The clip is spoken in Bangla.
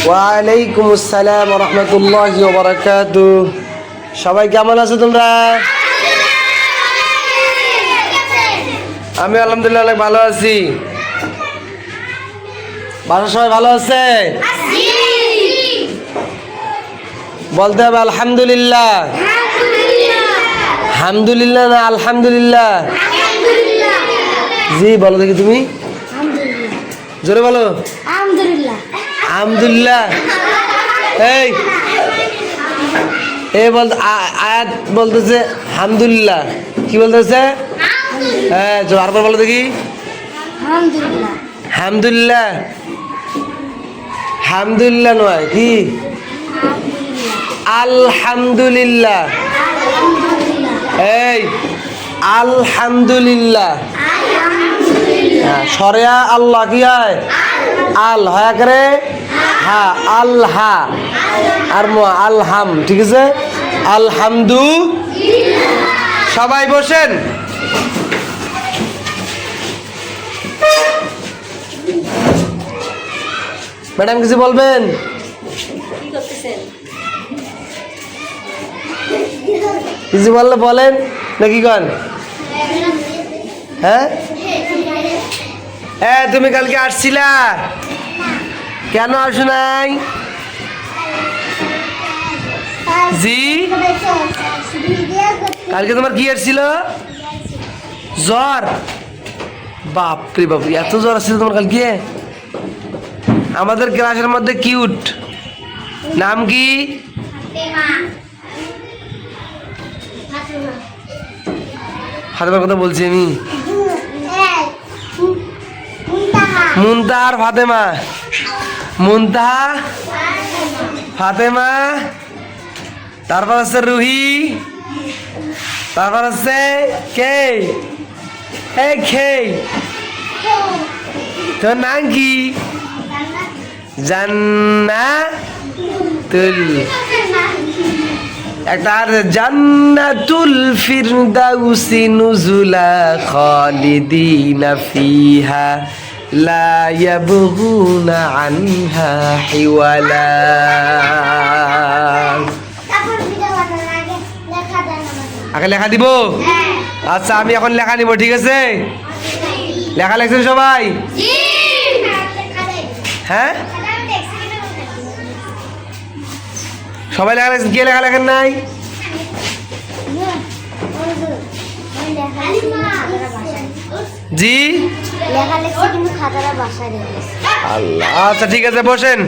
ওয়ালাইকুম আসসালাম ওয়া রাহমাতুল্লাহি ওয়া বারাকাতুহু। সবাই কেমন আছো তোমরা? আমি আলহামদুলিল্লাহ অনেক ভালো আছি। বাসার সবাই ভালো আছে? বলতে হবে আলহামদুলিল্লাহ। আলহামদুলিল্লাহ না আলহামদুলিল্লাহ? জি বলো দেখি তুমি, জোরে বলো। আলহামদুলিল্লাহ। এই বল, আয়াত বলতেছে আলহামদুলিল্লাহ। কি বলতেছে? হ্যাঁ আরবার বলো দেখি। আলহামদুলিল্লাহ। আলহামদুলিল্লাহ নয়, কি? আলহামদুলিল্লাহ। এই আলহামদুলিল্লাহ। সরেয়া আল্লাহ কি হয়? আল হয় করে হা, আল্হা আর আলহাম। ঠিক আছে, আলহামদু। সবাই বসেন। ম্যাডাম কিছু বলবেন? কিছু বললে বলেন নাকি কন? হ্যাঁ তুমি কালকে আসছিলা, কেন আসো নাই? জি কালকে তোমার কি আসছিল? জ্বর? বাপরে বাপ, এত জ্বর আসছিল তোমার কালকে? আমাদের ক্লাসের মধ্যে কিউট, নাম কি? ফাতেমার কথা বলছি আমি। মুনতাহা আর ফাতেমা। মুনতাহা, ফাতেমা, তারপর হচ্ছে রুহি, তারপর হচ্ছে কে? তোর নাম কি? জান্নাতুল। একটা আর জান্নাতুল ফিরদাউসি নুজুলা খালিদিনা ফিহা লা ইয়াবগুনা আনহা হিওয়ালা। আগে লেখা দিব? আচ্ছা আমি এখন লেখা নিব, ঠিক আছে? লেখা লেখছেন সবাই? হ্যাঁ সবাই লেখা লেখছেন? কে লেখা লেখেন নাই? জি আল্লাহ। আচ্ছা ঠিক আছে, বসেন।